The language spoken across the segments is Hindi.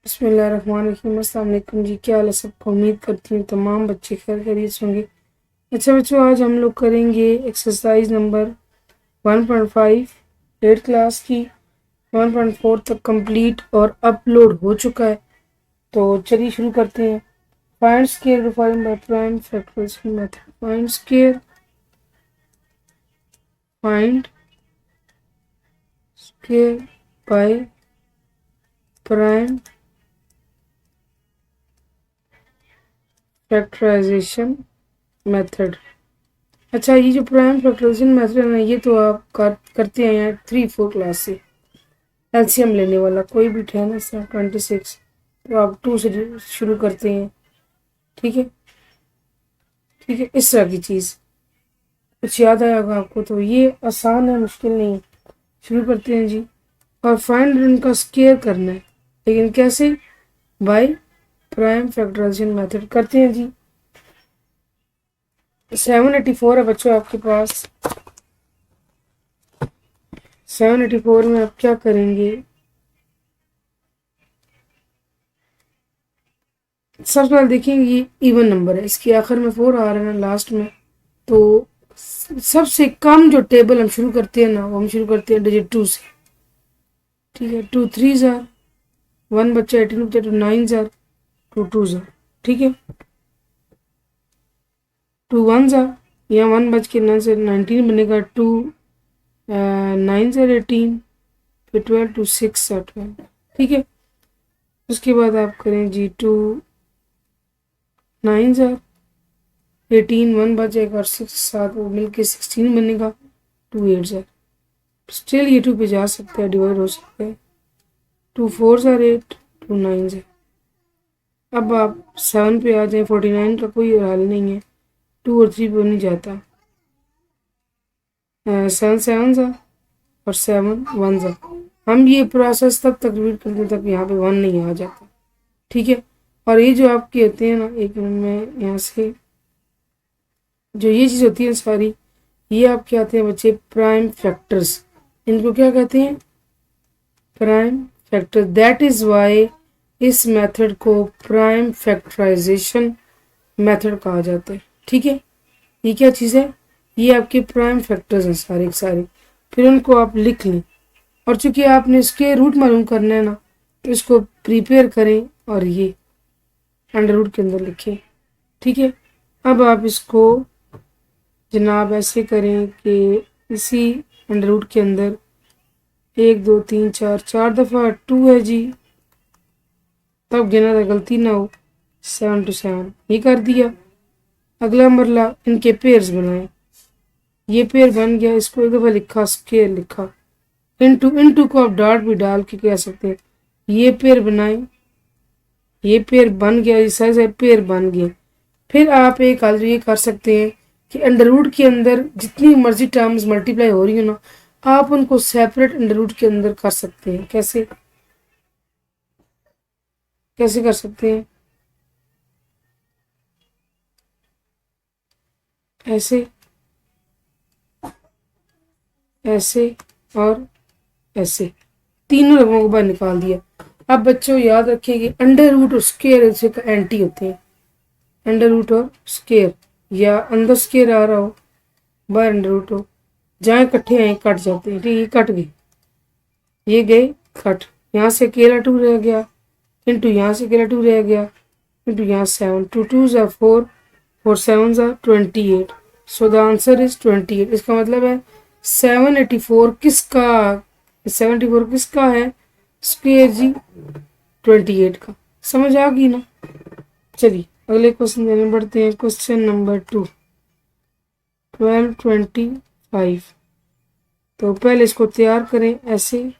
बिस्मिल्लाहिर्रहमानिर्रहीम। अस्सलाम वालेकुम जी, क्या हाल है सबका। उम्मीद करती हूँ तमाम बच्चे खैर खैरियत से होंगे। अच्छा बच्चों, आज हम लोग करेंगे एक्सरसाइज नंबर 1.5 एट क्लास की। 1.4 तक कंप्लीट और अपलोड हो चुका है। तो चलिए शुरू करते हैं। Find square defined by prime factorisation method. Find square by prime factorisation method. अच्छा, ये जो प्राइम फैक्टराइजेशन मेथड है ना, ये तो आप करते हैं यार 3-4 क्लास से। एलसीएम लेने वाला कोई भी है ना सर 26, तो आप 2 से शुरू करते हैं। ठीक है, ठीक है, इस तरह की चीज़ कुछ याद आया होगा आपको। तो ये आसान है, मुश्किल नहीं है। शुरू करते हैं जी। और फाइंड इनका स्केयर करना है, लेकिन कैसे? बाय प्राइम फैक्टराइजेशन मेथड करते हैं जी। 784 है बच्चों आपके पास। 784 में आप क्या करेंगे? सबसे पहले देखेंगे ये इवन नंबर है, इसके आखिर में 4 आ रहा है ना लास्ट में। तो सबसे कम जो टेबल हम शुरू करते हैं ना, वो हम शुरू करते हैं डिजिट 2 से। ठीक है, 2 3 जार, 1 बच्चा 18 बच्चा, 2 9 जार, 2 2 जार। ठीक है, 2 1 जार, यहाँ 1 बच के 9 से 19 बनेगा। 2 9 जार 18, फिर 12 2 6 जार 12। ठीक है, उसके बाद आप करें जी 2 9 जार 18, 1 बचेगा और 6 7 वो मिलके 16 बनेगा। 2 8 जार, स्टिल ये 2 पे जा सकता है, डिवाइड हो सकता है। 2 4 जार 8, 2 9 जार। अब आप 7 पे आ जाए। 49 का कोई हल नहीं है, 2 और 3 पे नहीं जाता। 7 7 जार और 7 1 जार। हम ये प्रोसेस तब तक रिपीट करते हैं तक यहाँ पे 1 नहीं आ जाता। ठीक है, और ये जो आपके होते हैं ना, एक मिनट में यहाँ से जो ये चीज़ होती है सारी, ये आपके आते हैं बच्चे प्राइम फैक्टर्स। इनको क्या कहते हैं? Prime factor. That is why इस मेथड को प्राइम फैक्टराइजेशन मेथड कहा जाता है। ठीक है, ये क्या चीज़ है? ये आपके प्राइम फैक्टर्स हैं सारे के सारे। फिर उनको आप लिख लें, और चूंकि आपने इसके रूट मालूम करना है ना, तो इसको प्रिपेयर करें और ये अंडर रूट के अंदर लिखें। ठीक है, अब आप इसको जनाब ऐसे करें कि इसी अंडर रूट के अंदर 1 2 3 4 4 दफ़ा 2 है जी, तब गिना था गलती ना हो। 7 to 7 ये कर दिया। अगला मरला इनके पेयर्स बनाए। ये पेयर बन गया, इसको एक दफ़ा लिखा, स्केयर लिखा। इनटू को आप डॉट भी डाल के कह सकते हैं। ये पेयर बनाए, ये पेयर बन गया, ये सारे पेयर बन गए। फिर आप एक हल ये कर सकते हैं कि अंडर रूट के अंदर जितनी मर्जी टर्म्स मल्टीप्लाई हो रही हो ना, आप उनको सेपरेट अंडर रूट के अंदर कर सकते हैं। कैसे कैसे कर सकते हैं? ऐसे, ऐसे और ऐसे, तीनों रकमों को बाहर निकाल दिया। अब बच्चों याद रखें कि अंडर रूट और स्केयर से एंटी होते हैं। अंडर रूट और स्केयर, या अंदर स्केयर आ रहा हो बाहर अंडर रूट हो, जहाँ इकट्ठे आए कट जाते हैं। ठीक है, ये कट गए, ये गए कट। यहाँ से अकेला 2 रह गया, इंटू यहाँ से अकेला 2 रह गया, इंटू यहाँ 7, 2 2 ज़ा 4, 4 7 ज़ा 28। So the answer is 28। इसका मतलब है 784 किसका, 74 किसका है? स्क्वायर जी 28 का। समझ आ गई ना? चलिए अगले क्वेश्चन देने बढ़ते हैं। Question number 2, 1225। तो पहले इसको तैयार करें ऐसे।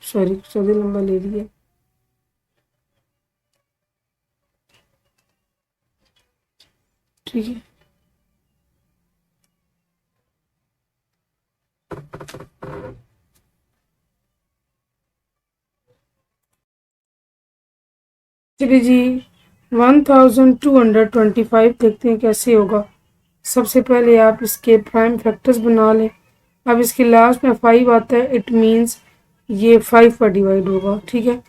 सॉरी, चौदह लंबा ले लिया। ठीक है, चलिए जी 1225 देखते हैं कैसे होगा। सबसे पहले आप इसके प्राइम फैक्टर्स बना लें। अब इसके लास्ट में 5 आता है, इट मीन्स ये 5 पर डिवाइड होगा। ठीक है,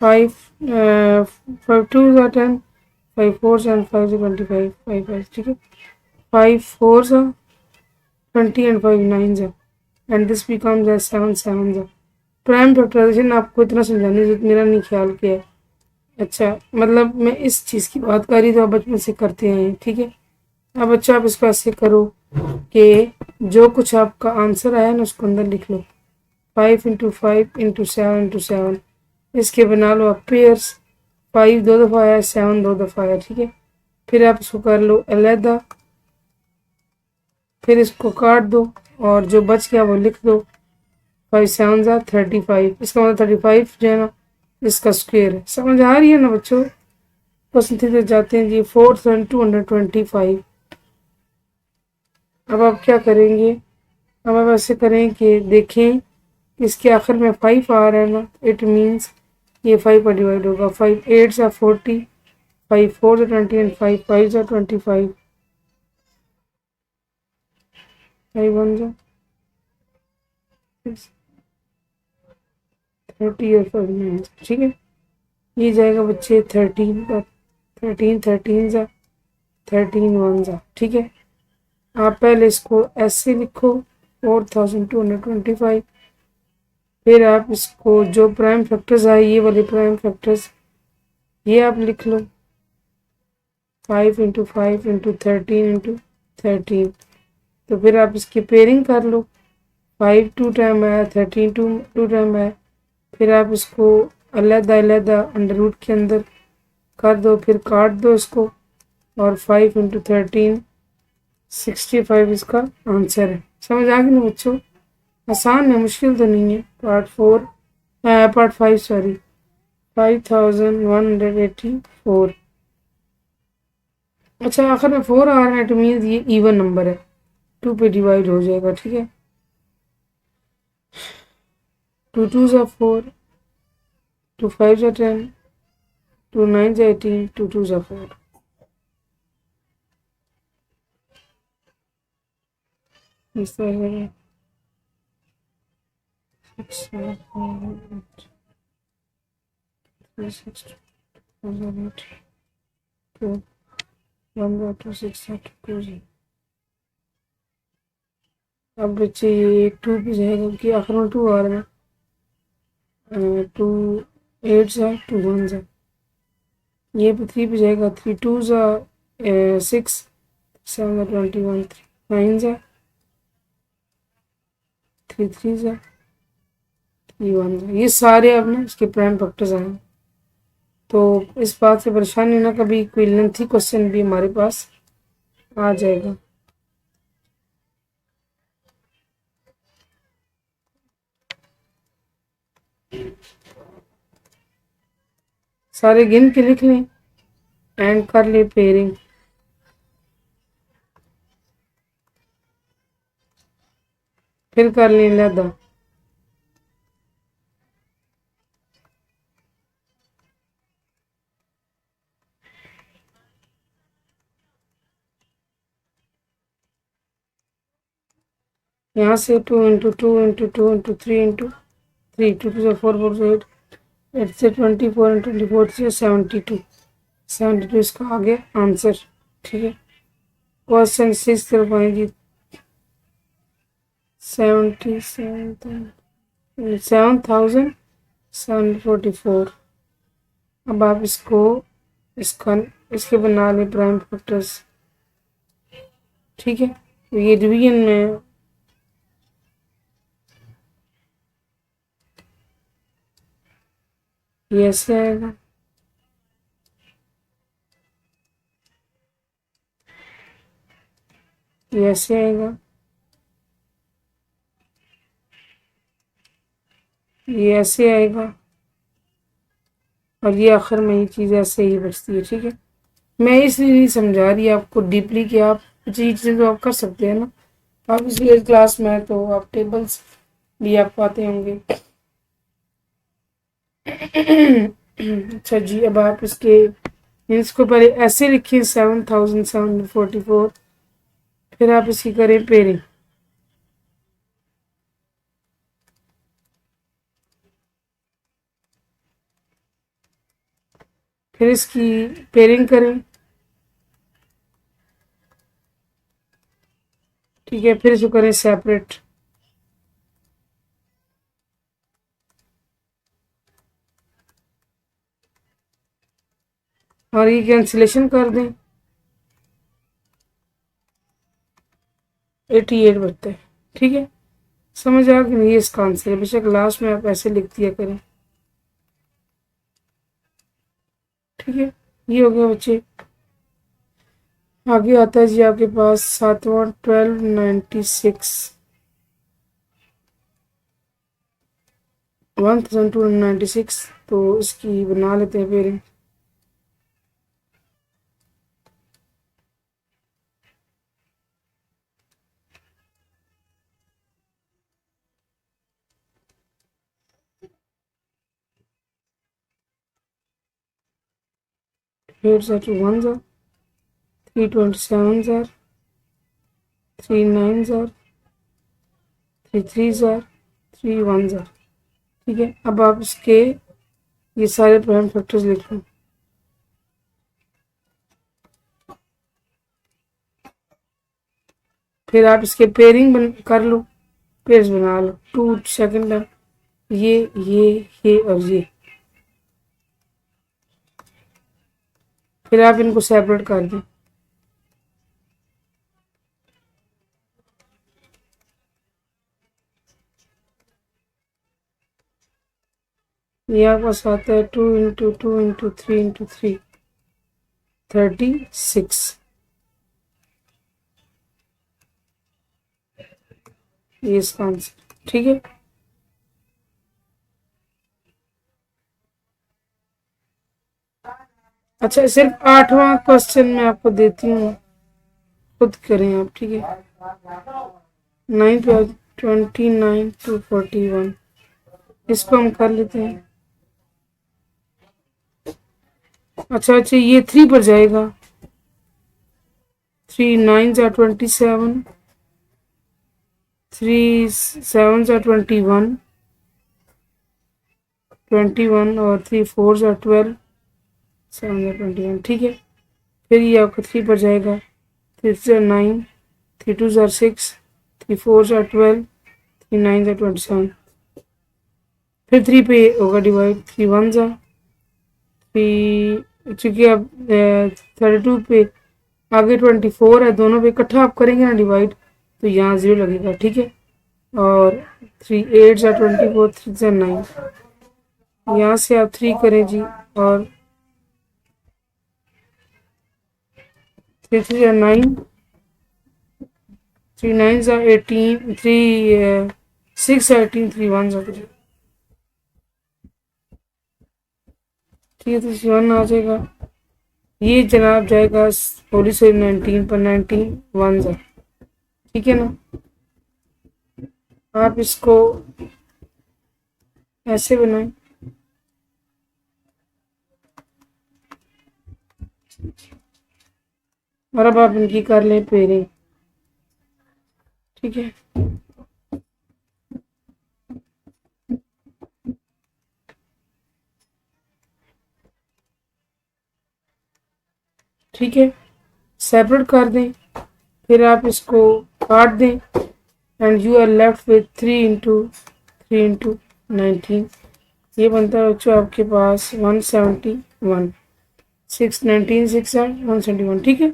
फाइव 5 2 are 10, 5 4 and 5 are 25, 5 ठीक है, 5 4 are 20 and 5 9 are, and this becomes as 7 7 are. Prime factorisation आपको इतना समझाने की जरूरत मेरा नहीं ख्याल किया है। अच्छा, मतलब मैं इस चीज़ की बात कर रही तो आप बचपन से करते हैं, ठीक है। अब बच्चा आप इसको ऐसे करो कि जो कुछ आपका आंसर आया ना उसको अंदर लिख लो, 5 × 5 × 7 × 7, इसके बना लो आप पेयर्स, 5 2 दफ़ा आया, 7 2 दफ़ा आया, ठीक है। फिर आप इसको कर लो अलहदा, फिर इसको काट दो और जो बच गया वो लिख दो, 5 7 35, इसका मतलब 35 जो है ना इसका स्क्वायर है। समझ आ रही है ना बच्चों? क्वेश्चन थी जाते हैं जी, 4225। अब आप क्या करेंगे, अब आप ऐसे करें कि देखें इसके आखिर में 5 आ रहा है ना, इट मीन्स ये 5 पर डिवाइड होगा। 5 8 40, 5 4 20 एंड 5 5 25, 5 1 30 और 5 9, ठीक है। ये जाएगा बच्चे 13 पर, 13 13 13 1, ठीक है। आप पहले इसको ऐसे लिखो 4225, फिर आप इसको जो प्राइम फैक्टर्स आए ये वाले प्राइम फैक्टर्स ये आप लिख लो, 5 × 5 × 13 × 13। तो फिर आप इसकी पेयरिंग कर लो, 5 2 टाइम आया, 13 2 टाइम आया, फिर आप इसको अलहदा अलहदा अंडर रूट के अंदर कर दो, फिर काट दो इसको, और 5 × 13 65 इसका आंसर है। समझ आ गई ना बच्चों? आसान है, मुश्किल तो नहीं है। Part 5 sorry, 5184। अच्छा, आखिर में 4 आ रहा है, तो मीन्स ये इवन नंबर है, 2 पे डिवाइड हो जाएगा, ठीक है। 2 2 are 4, 2 5 are 10, 2 9 are 18, 2 2 are 4। इस तरह 6 7 8 3 6 2 8 2 1 2 6 8 2। अब बच्चे ये 2 पे जाएगा कि आखिर में 2 आ रहा है, 2 8 2 1, ये पे 3 पे जाएगा, 3 2 6 7 21, 3 9 3 3 3 1, ये सारे अब ना इसके प्राइम फैक्टर्स आए। तो इस बात से परेशानी ना, कभी कोई लेंथी क्वेश्चन भी हमारे पास आ जाएगा। सारे गिन के लिख लें एंड कर ले पेयरिंग। फिर कर लें अलहदा, यहाँ से 2 × 2 × 2 × 3 × 3, 2 2 4 4 8, 8 से 24 and 24 से 72, 72 इसका आ गया आंसर, ठीक है। क्वेश्चन 6 कर पाएंगे, 7744। अब आप इसको इसके बना लें प्राइम फैक्टर्स, ठीक है। तो ये डिवीजन में ये ऐसे आएगा, ये ऐसे आएगा, ये ऐसे आएगा, और ये आखिर में ये चीज़ ऐसे ही बचती है, ठीक है। मैं इसलिए नहीं समझा रही आपको डीपली कि आप चीज़ें तो आप कर सकते हैं ना, आप इसलिए क्लास में तो आप टेबल्स भी आप पाते होंगे। अच्छा जी, अब आप इसको पहले ऐसे लिखिए 7744, फिर आप इसकी करें पेयरिंग। फिर इसकी पेयरिंग करें, ठीक है। फिर इसको करें सेपरेट, और ये कैंसिलेशन कर दें, 88 बनता है, ठीक है। समझ आ कि नहीं, ये इसका आंसर है। बेशक लास्ट में आप ऐसे लिख दिया करें, ठीक है। ये हो गया बच्चे। आगे आता है जी आपके पास 7वां 1296, 1296। तो इसकी बना लेते हैं पेयरिंग। एट ज़ार टू 1 ज़ार, 327 ज़ार, 39 ज़ार, 33 ज़ार, 31 ज़ार, ठीक है। अब आप इसके ये सारे प्राइम फैक्टर्स लिख लो। फिर आप इसके पेयरिंग कर लो, पेयर्स बना लो 2 सेकंड टाइम, ये और ये। फिर आप इनको सेपरेट कर दें, ये आपके पास आता है 2 × 2 × 3 × 3, 36, ये इसका आंसर, ठीक है। अच्छा, सिर्फ 8वां क्वेश्चन मैं आपको देती हूँ, खुद करें आप, ठीक है। 9 पे 29 to 41, इसको हम कर लेते हैं। अच्छा, ये 3 पर जाएगा। 3 9 ज़ा 27, 3 7 ज़ा 21, 21 और 3 4 ज़ा 12, 7 ज़ा 21, ठीक है। फिर ये आपका 3 पर जाएगा। 3 ज़ा 9, 3 2 ज़ा 6, 3 4 ज़ा 12, 3 9 ज़ा 27। फिर 3 पे होगा डिवाइड, 3 1 ज़ा 3, चूँकि अब 32 पे आगे 24 है, दोनों पे इकट्ठा आप करेंगे ना डिवाइड, तो यहाँ 0 लगेगा, ठीक है। और 3 8 ज़ा 24, 3 ज़ा 9, यहाँ से आप 3 करें जी, और 3 3 ज़ा 9, 3 9 ज़ा 18, 3 6 ज़ा 18, 3 1 ज़ा 3, ठीक है। तो 1 आ जाएगा। ये जनाब जाएगा होली से 19 पर, 19 1 ज़ा, ठीक है ना। आप इसको ऐसे बनाएं, और अब आप इनकी कर लें पेयरिंग, ठीक है। ठीक है, सेपरेट कर दें, फिर आप इसको काट दें, and you are left with 3 × 3 × 19, ये बनता है बच्चों आपके पास 171, 6 19 6 171, ठीक है।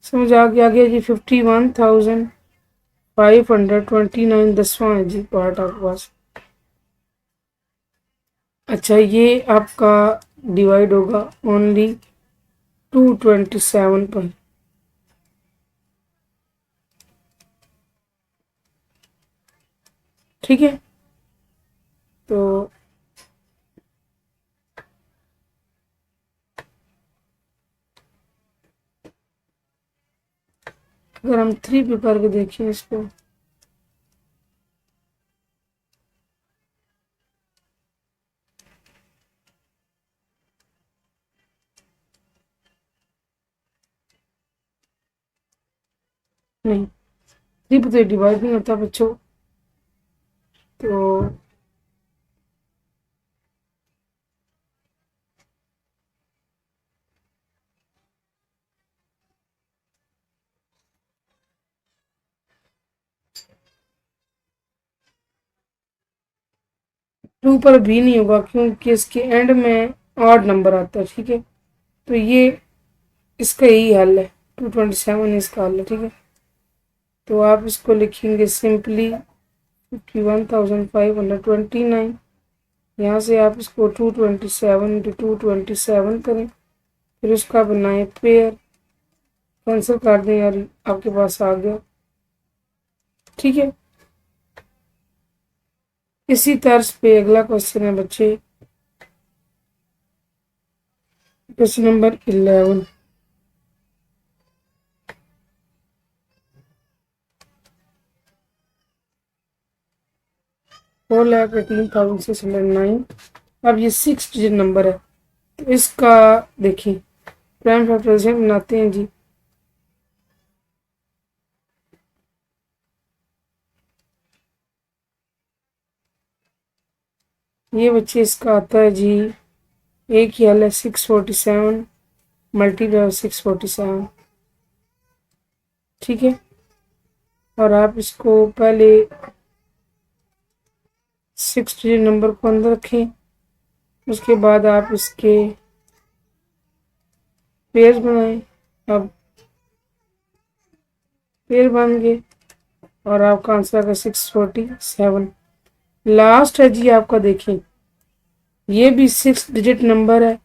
समझ आ गया जी। 51,529 10वां है जी पार्ट आपके पास। अच्छा, ये आपका डिवाइड होगा ओनली 227 पर, ठीक है। तो अगर हम 3 पे करके देखें इसको, नहीं, 3 पे तो डिवाइड नहीं होता बच्चों। तो टू पर भी नहीं होगा क्योंकि इसके एंड में ऑड नंबर आता है। ठीक है, तो ये इसका यही हल है, 227 इसका हल है। ठीक है, तो आप इसको लिखेंगे सिंपली 51,529। यहाँ से आप इसको 227 इंटू 227 करें, फिर उसका बनाएं पेयर, कैंसिल कर दें यार, आपके पास आ गया। ठीक है, इसी तर्ज पे अगला क्वेश्चन है बच्चे, क्वेश्चन नंबर 11। $4,18,609। अब ये 6 डिजिट नंबर है, तो इसका देखिए प्राइम फैक्टराइजेशन बनाते हैं जी। ये बच्चे इसका आता है जी, एक ही हल है 647 मल्टीप्लाई 647। ठीक है, और आप इसको पहले 6 डिजिट नंबर को अंदर रखें, उसके बाद आप इसके पेयर बनाएं। अब पेयर बन गए और आपका आंसर है 647। लास्ट है जी आपका, देखें ये भी 6 डिजिट नंबर है,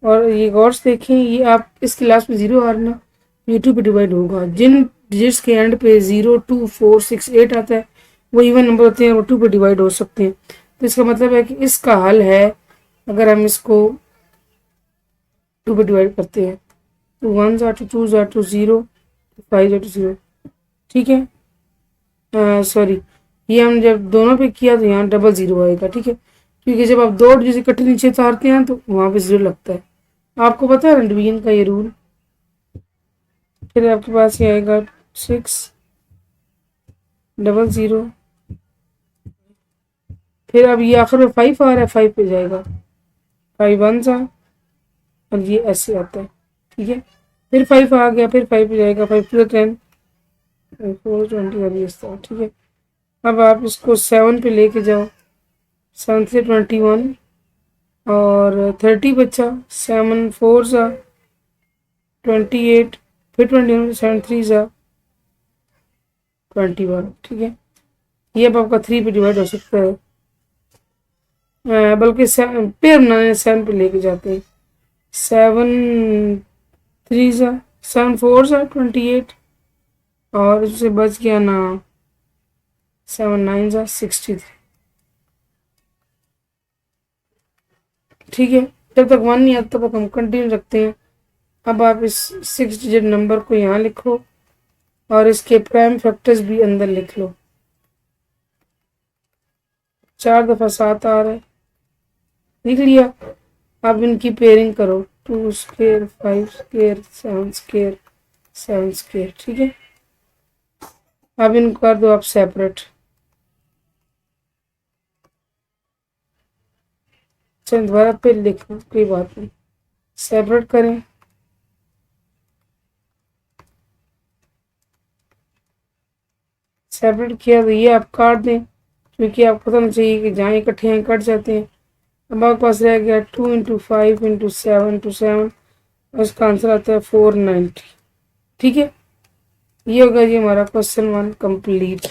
और ये गौर से देखें, ये आप इसके लास्ट में 0 आ रहा ना, ये 2 पे डिवाइड होगा। जिन डिजिट्स के एंड पे 0, 2, 4, 6, 8 आता है वो इवन नंबर होते हैं, वो 2 पे डिवाइड हो सकते हैं। तो इसका मतलब है कि इसका हल है, अगर हम इसको 2 पे डिवाइड करते हैं तो 1 ज़ा टू 2 ज़ा टू 0, 5 ज़ा टू 0। ठीक है, सॉरी, ये हम जब दोनों पे किया तो यहाँ डबल 0 आएगा। ठीक है, क्योंकि जब आप दो डिजिट इकट्ठे नीचे उतारते हैं तो वहाँ पे 0 लगता है। आपको पता है डिवीजन का ये रूल। फिर आपके पास ये आएगा 600, फिर अब ये आखिर में 5 आ रहा है, 5 पे जाएगा, 5 1 सा, और ये ऐसे आता है। ठीक है, फिर 5 आ गया, फिर 5 पे जाएगा, 5 टू 10, 4 20 और ये इस तरह। ठीक है, अब आप इसको 7 पे लेके जाओ, 7 से 21 और 30 बचा, 7 4 सा 28, फिर 21, 7 3 सा 21। ठीक है, ये अब आपका 3 पे डिवाइड हो सकता है, बल्कि पेयर बनाने 7 पे लेके जाते हैं। 7 3 सा 7 4 सा 28, और उससे बच गया ना 7 9 सा 63। ठीक है, जब तक 1 नहीं आता तब तक हम कंटिन्यू रखते हैं। अब आप इस 6 डिजिट नंबर को यहाँ लिखो और इसके प्राइम फैक्टर्स भी अंदर लिख लो। 4 दफ़ा 7 आ रहा है, लिख लिया। अब इनकी पेयरिंग करो, 2 स्क्वायर 5 स्क्वायर 7 स्क्वायर 7 स्क्वायर। ठीक है, अब इनको कर दो आप सेपरेट। चलो दोबारा पे लिख लो, कोई बात नहीं, सेपरेट करें। सेपरेट किया तो ये आप काट दें, क्योंकि आपको पता नहीं चाहिए कि जहाँ इकट्ठे हैं कट जाते हैं। अब आपके पास रह गया 2 इंटू 5 इंटू 7 टू 7, और इसका आंसर आता है 490। ठीक है, ये होगा जी हमारा क्वेश्चन 1 कंप्लीट।